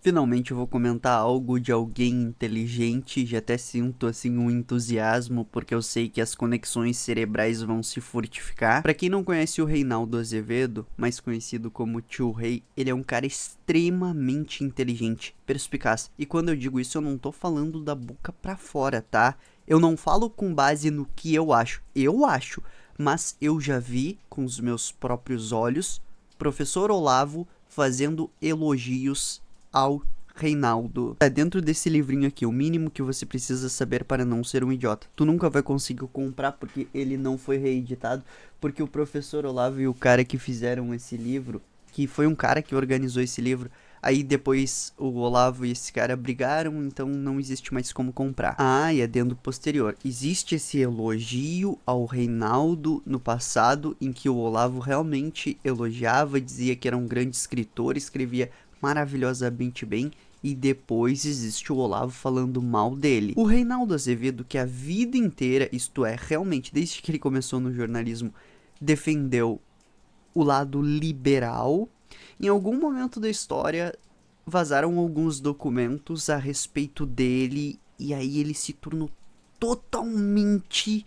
Finalmente eu vou comentar algo de alguém inteligente, já até sinto assim um entusiasmo, porque eu sei que as conexões cerebrais vão se fortificar. Pra quem não conhece o Reinaldo Azevedo, mais conhecido como Tio Rei, ele é um cara extremamente inteligente, perspicaz. E quando eu digo isso, eu não tô falando da boca pra fora, tá? Eu não falo com base no que eu acho, mas eu já vi com os meus próprios olhos professor Olavo fazendo elogios ao Reinaldo. É dentro desse livrinho aqui, o mínimo que você precisa saber para não ser um idiota. Tu nunca vai conseguir comprar porque ele não foi reeditado, porque o professor Olavo e o cara que fizeram esse livro, que foi um cara que organizou esse livro, aí depois o Olavo e esse cara brigaram, então não existe mais como comprar. Ah, e adendo posterior. Existe esse elogio ao Reinaldo no passado, em que o Olavo realmente elogiava, dizia que era um grande escritor, escrevia maravilhosamente bem, e depois existe o Olavo falando mal dele. O Reinaldo Azevedo, que a vida inteira, isto é, realmente desde que ele começou no jornalismo, defendeu o lado liberal, em algum momento da história vazaram alguns documentos a respeito dele e aí ele se tornou totalmente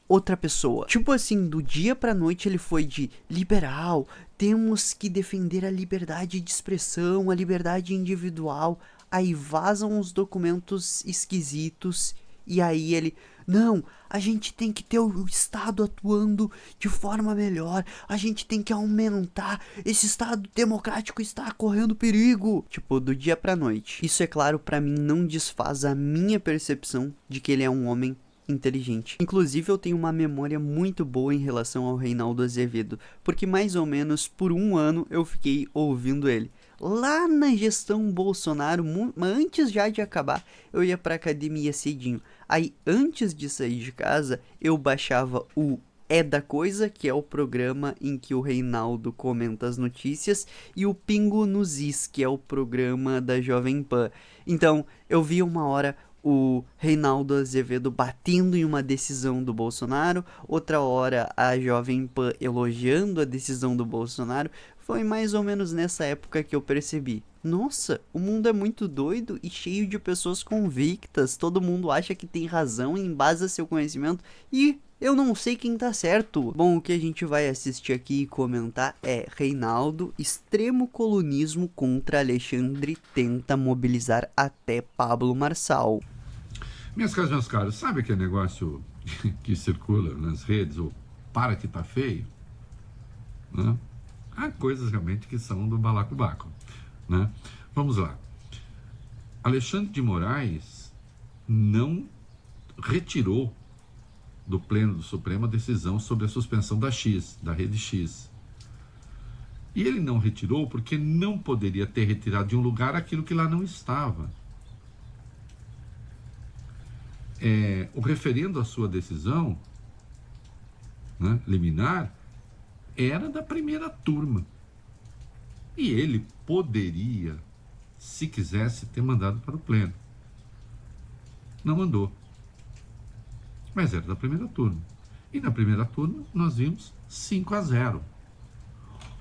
outra pessoa. Tipo assim, do dia pra noite ele foi de liberal, temos que defender a liberdade de expressão, a liberdade individual. Aí vazam os documentos esquisitos e aí ele, não, a gente tem que ter o Estado atuando de forma melhor, a gente tem que aumentar, esse Estado democrático está correndo perigo. Tipo, do dia pra noite. Isso, é claro, pra mim não desfaz a minha percepção de que ele é um homem inteligente. Inclusive, eu tenho uma memória muito boa em relação ao Reinaldo Azevedo, porque mais ou menos por um ano eu fiquei ouvindo ele. Lá na gestão Bolsonaro, antes já de acabar, eu ia pra academia cedinho. Aí, antes de sair de casa, eu baixava o É da Coisa, que é o programa em que o Reinaldo comenta as notícias, e o Pingo nos Is, que é o programa da Jovem Pan. Então, eu vi uma hora o Reinaldo Azevedo batendo em uma decisão do Bolsonaro, outra hora a Jovem Pan elogiando a decisão do Bolsonaro. Foi mais ou menos nessa época que eu percebi: nossa, o mundo é muito doido e cheio de pessoas convictas, todo mundo acha que tem razão e embasa seu conhecimento e eu não sei quem tá certo. Bom, o que a gente vai assistir aqui e comentar é Reinaldo, extremo colunismo contra Alexandre tenta mobilizar até Pablo Marçal. Minhas caras, meus caros, sabe aquele negócio que circula nas redes, ou para que tá feio? Né? Há coisas realmente que são do balacobaco. Né? Vamos lá. Alexandre de Moraes não retirou do Pleno do Supremo a decisão sobre a suspensão da X, da rede X. E ele não retirou porque não poderia ter retirado de um lugar aquilo que lá não estava. O referendo à sua decisão, né, liminar, era da primeira turma. E ele poderia, se quisesse, ter mandado para o Pleno. Não mandou. Mas era da primeira turma. E na primeira turma nós vimos 5-0.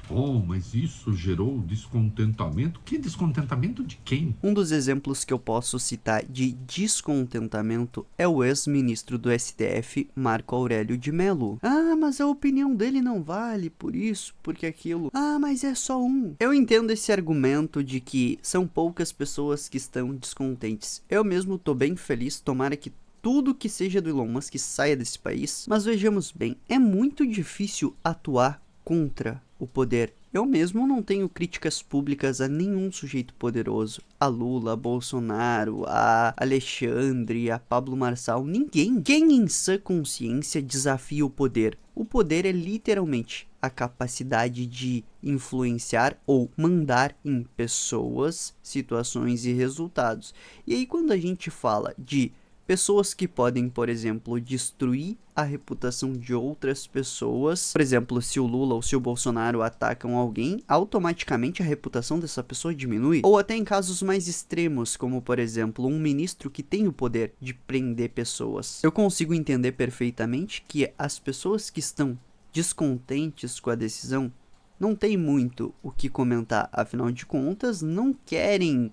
Oh, mas isso gerou descontentamento? Que descontentamento de quem? Um dos exemplos que eu posso citar de descontentamento é o ex-ministro do STF, Marco Aurélio de Mello. Ah, mas a opinião dele não vale por isso, porque aquilo. Ah, mas é só um. Eu entendo esse argumento de que são poucas pessoas que estão descontentes. Eu mesmo tô bem feliz, tomara que tudo que seja do Elon Musk saia desse país. Mas vejamos bem, é muito difícil atuar contra o poder. Eu mesmo não tenho críticas públicas a nenhum sujeito poderoso. A Lula, a Bolsonaro, a Alexandre, a Pablo Marçal, ninguém. Quem em sã consciência desafia o poder? O poder é literalmente a capacidade de influenciar ou mandar em pessoas, situações e resultados. E aí quando a gente fala de pessoas que podem, por exemplo, destruir a reputação de outras pessoas. Por exemplo, se o Lula ou se o Bolsonaro atacam alguém, automaticamente a reputação dessa pessoa diminui. Ou até em casos mais extremos, como por exemplo, um ministro que tem o poder de prender pessoas. Eu consigo entender perfeitamente que as pessoas que estão descontentes com a decisão não tem muito o que comentar, afinal de contas, não querem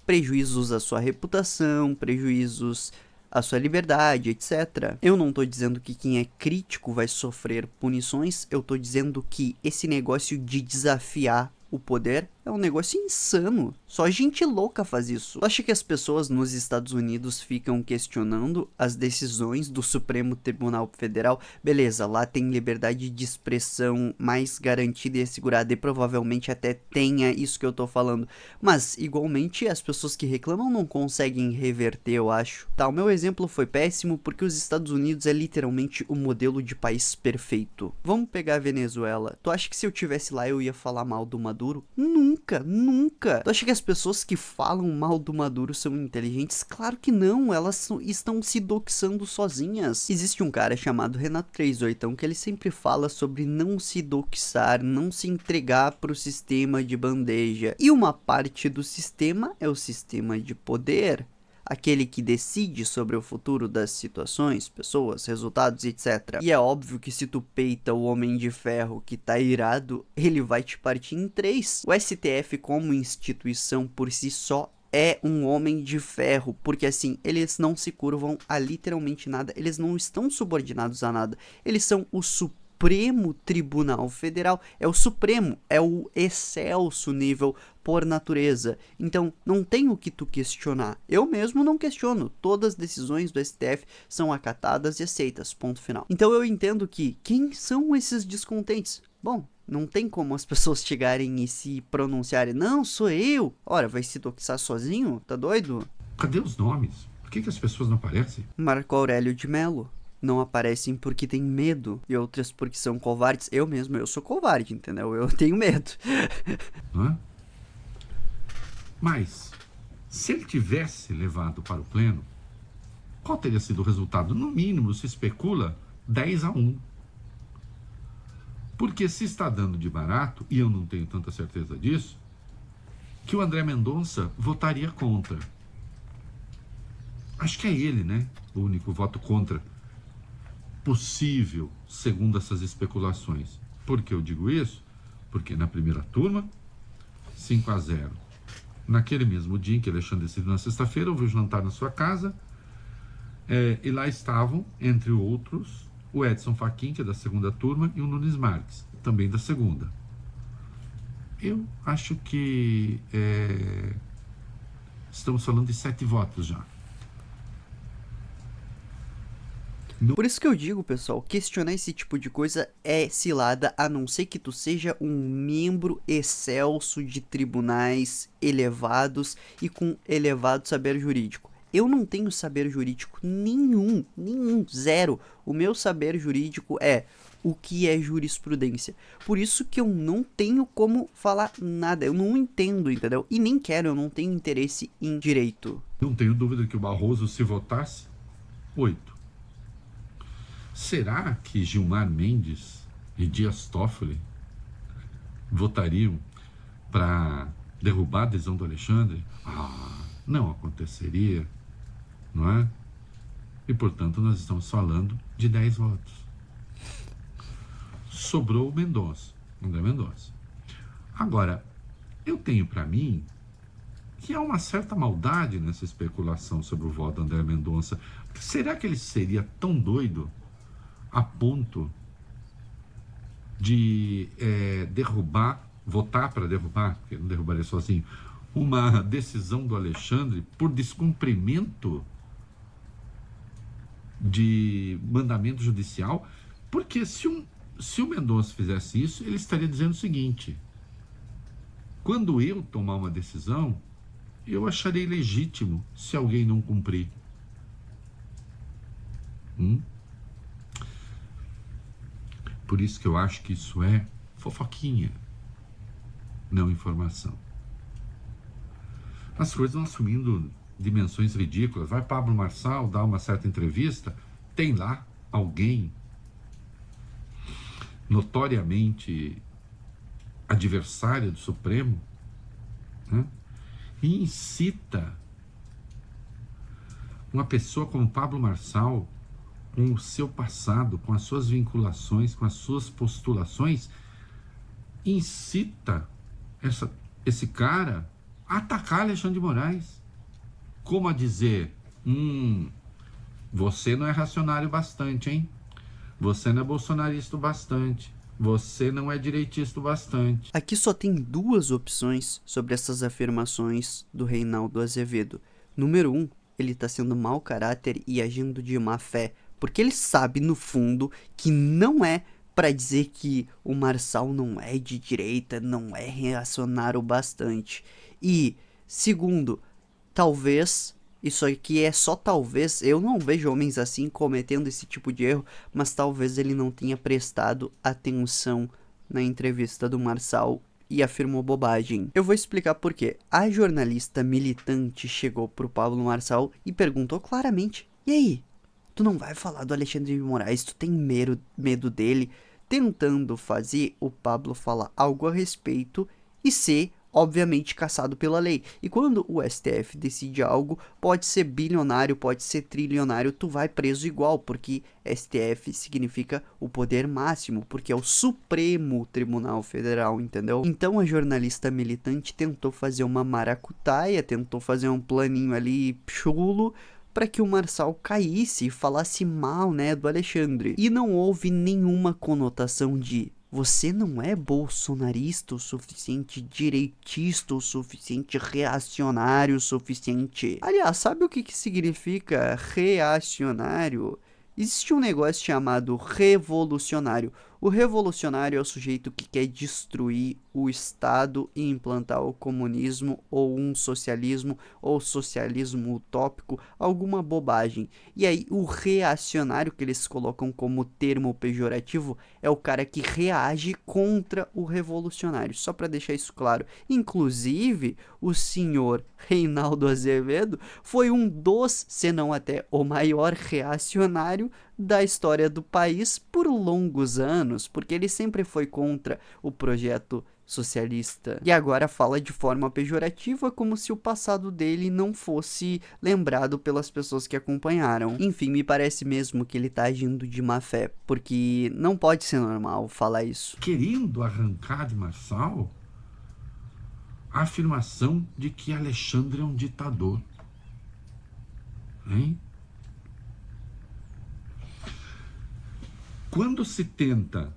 prejuízos à sua reputação, prejuízos à sua liberdade, etc. Eu não tô dizendo que quem é crítico vai sofrer punições, eu tô dizendo que esse negócio de desafiar o poder é um negócio insano. Só gente louca faz isso. Tu acha que as pessoas nos Estados Unidos ficam questionando as decisões do Supremo Tribunal Federal? Beleza, lá tem liberdade de expressão mais garantida e assegurada e provavelmente até tenha isso que eu tô falando. Mas, igualmente, as pessoas que reclamam não conseguem reverter, eu acho. Tá, o meu exemplo foi péssimo porque os Estados Unidos é literalmente o modelo de país perfeito. Vamos pegar a Venezuela. Tu acha que se eu tivesse lá eu ia falar mal do Maduro? Nunca, nunca. Tu acha que as pessoas que falam mal do Maduro são inteligentes? Claro que não, elas estão se doxando sozinhas. Existe um cara chamado Renato 38 que ele sempre fala sobre não se doxar, não se entregar pro sistema de bandeja. E uma parte do sistema é o sistema de poder. Aquele que decide sobre o futuro das situações, pessoas, resultados, etc. E é óbvio que se tu peita o Homem de Ferro que tá irado, ele vai te partir em 3. O STF como instituição por si só é um homem de ferro, porque assim, eles não se curvam a literalmente nada, eles não estão subordinados a nada, eles são o Supremo Tribunal Federal, é o Supremo, é o excelso nível por natureza. Então, não tem o que tu questionar. Eu mesmo não questiono. Todas as decisões do STF são acatadas e aceitas. Ponto final. Então, eu entendo que quem são esses descontentes? Bom, não tem como as pessoas chegarem e se pronunciarem. Não, sou eu. Ora, vai se doxar sozinho? Tá doido? Cadê os nomes? Por que as pessoas não aparecem? Marco Aurélio de Mello. Não aparecem porque tem medo, e outras porque são covardes. Eu mesmo, eu sou covarde, entendeu? Eu tenho medo. Não é? Mas, se ele tivesse levado para o pleno, qual teria sido o resultado? No mínimo, se especula 10-1. Porque se está dando de barato, e eu não tenho tanta certeza disso, que o André Mendonça votaria contra. Acho que é ele, né? O único voto contra possível, segundo essas especulações. Por que eu digo isso? Porque na primeira turma, 5-0. Naquele mesmo dia em que Alexandre decidiu, na sexta-feira, houve um jantar na sua casa, e lá estavam, entre outros, o Edson Fachin, que é da segunda turma, e o Nunes Marques, também da segunda. Eu acho que estamos falando de 7 votos já. Por isso que eu digo, pessoal, questionar esse tipo de coisa é cilada, a não ser que tu seja um membro excelso de tribunais elevados e com elevado saber jurídico. Eu não tenho saber jurídico nenhum, zero. O meu saber jurídico é o que é jurisprudência. Por isso que eu não tenho como falar nada, eu não entendo, entendeu? E nem quero, eu não tenho interesse em direito. Não tenho dúvida que o Barroso, se votasse, 8. Será que Gilmar Mendes e Dias Toffoli votariam para derrubar a adesão do Alexandre? Não aconteceria, não é? E, portanto, nós estamos falando de 10 votos. Sobrou o Mendonça, André Mendonça. Agora, eu tenho para mim que há uma certa maldade nessa especulação sobre o voto do André Mendonça. Será que ele seria tão doido a ponto de votar para derrubar, porque não derrubaria sozinho, uma decisão do Alexandre por descumprimento de mandamento judicial? Porque se o Mendonça fizesse isso, ele estaria dizendo o seguinte: quando eu tomar uma decisão, eu acharei legítimo se alguém não cumprir. Por isso que eu acho que isso é fofoquinha, não informação. As coisas vão assumindo dimensões ridículas. Vai Pablo Marçal dar uma certa entrevista, tem lá alguém notoriamente adversário do Supremo, né? E incita uma pessoa como Pablo Marçal, com o seu passado, com as suas vinculações, com as suas postulações, incita esse cara a atacar Alexandre de Moraes. como a dizer, você não é reacionário bastante, hein? Você não é bolsonarista o bastante. Você não é direitista o bastante. Aqui só tem duas opções sobre essas afirmações do Reinaldo Azevedo. Número 1, ele tá sendo mau caráter e agindo de má fé, porque ele sabe no fundo que não é para dizer que o Marçal não é de direita, não é reacionário bastante. E segundo, talvez, isso aqui é só talvez, eu não vejo homens assim cometendo esse tipo de erro, mas talvez ele não tenha prestado atenção na entrevista do Marçal e afirmou bobagem. Eu vou explicar por quê. A jornalista militante chegou pro Pablo Marçal e perguntou claramente: e aí, tu não vai falar do Alexandre de Moraes, tu tem medo dele? Tentando fazer o Pablo falar algo a respeito e ser obviamente caçado pela lei. E quando o STF decide algo, pode ser bilionário, pode ser trilionário, tu vai preso igual, porque STF significa o poder máximo, porque é o Supremo Tribunal Federal, entendeu? Então a jornalista militante tentou fazer uma maracutaia, tentou fazer um planinho ali chulo, para que o Marçal caísse e falasse mal, né, do Alexandre. E não houve nenhuma conotação de você não é bolsonarista o suficiente, direitista o suficiente, reacionário o suficiente. Aliás, sabe o que significa reacionário? Existe um negócio chamado revolucionário. O revolucionário é o sujeito que quer destruir o Estado e implantar o comunismo ou um socialismo ou socialismo utópico, alguma bobagem. E aí o reacionário, que eles colocam como termo pejorativo, é o cara que reage contra o revolucionário, só para deixar isso claro. Inclusive, o senhor Reinaldo Azevedo foi um dos, se não até o maior reacionário da história do país por longos anos, porque ele sempre foi contra o projeto socialista e agora fala de forma pejorativa, como se o passado dele não fosse lembrado pelas pessoas que acompanharam. Enfim, me parece mesmo que ele tá agindo de má fé, porque não pode ser normal falar isso. Querendo arrancar de Marçal a afirmação de que Alexandre é um ditador. Hein? Quando se tenta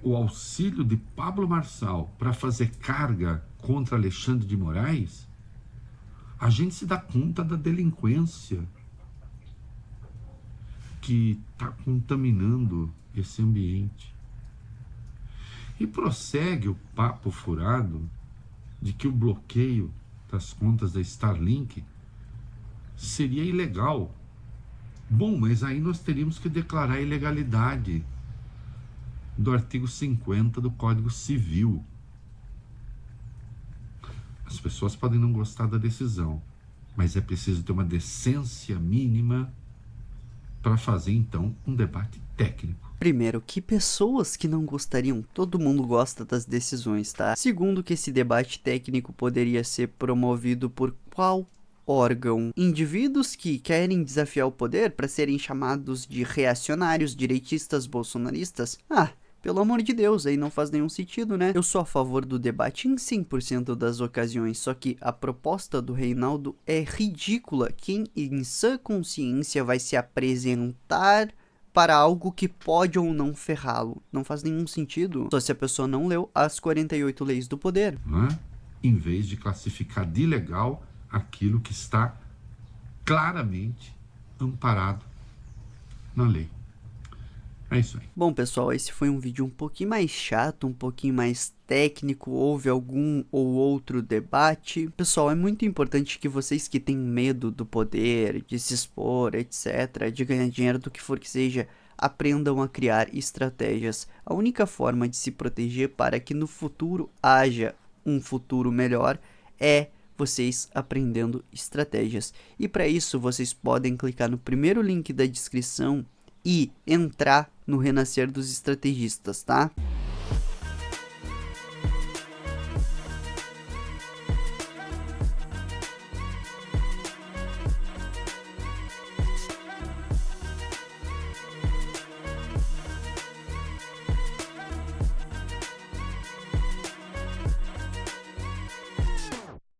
o auxílio de Pablo Marçal para fazer carga contra Alexandre de Moraes, a gente se dá conta da delinquência que está contaminando esse ambiente. E prossegue o papo furado de que o bloqueio das contas da Starlink seria ilegal. Bom, mas aí nós teríamos que declarar a ilegalidade do artigo 50 do Código Civil. As pessoas podem não gostar da decisão, mas é preciso ter uma decência mínima para fazer, então, um debate técnico. Primeiro, que pessoas que não gostariam? Todo mundo gosta das decisões, tá? Segundo, que esse debate técnico poderia ser promovido por qual órgão? Indivíduos que querem desafiar o poder para serem chamados de reacionários, direitistas, bolsonaristas? Pelo amor de Deus, aí não faz nenhum sentido, né? Eu sou a favor do debate em 100% das ocasiões, só que a proposta do Reinaldo é ridícula. Quem em sã consciência vai se apresentar para algo que pode ou não ferrá-lo? Não faz nenhum sentido, só se a pessoa não leu as 48 leis do poder. Em vez de classificar de ilegal aquilo que está claramente amparado na lei. É isso aí. Bom, pessoal, esse foi um vídeo um pouquinho mais chato, um pouquinho mais técnico, houve algum ou outro debate. Pessoal, é muito importante que vocês que têm medo do poder, de se expor, etc., de ganhar dinheiro, do que for que seja, aprendam a criar estratégias. A única forma de se proteger para que no futuro haja um futuro melhor é vocês aprendendo estratégias. E para isso, vocês podem clicar no primeiro link da descrição e entrar no Renascer dos Estrategistas, tá?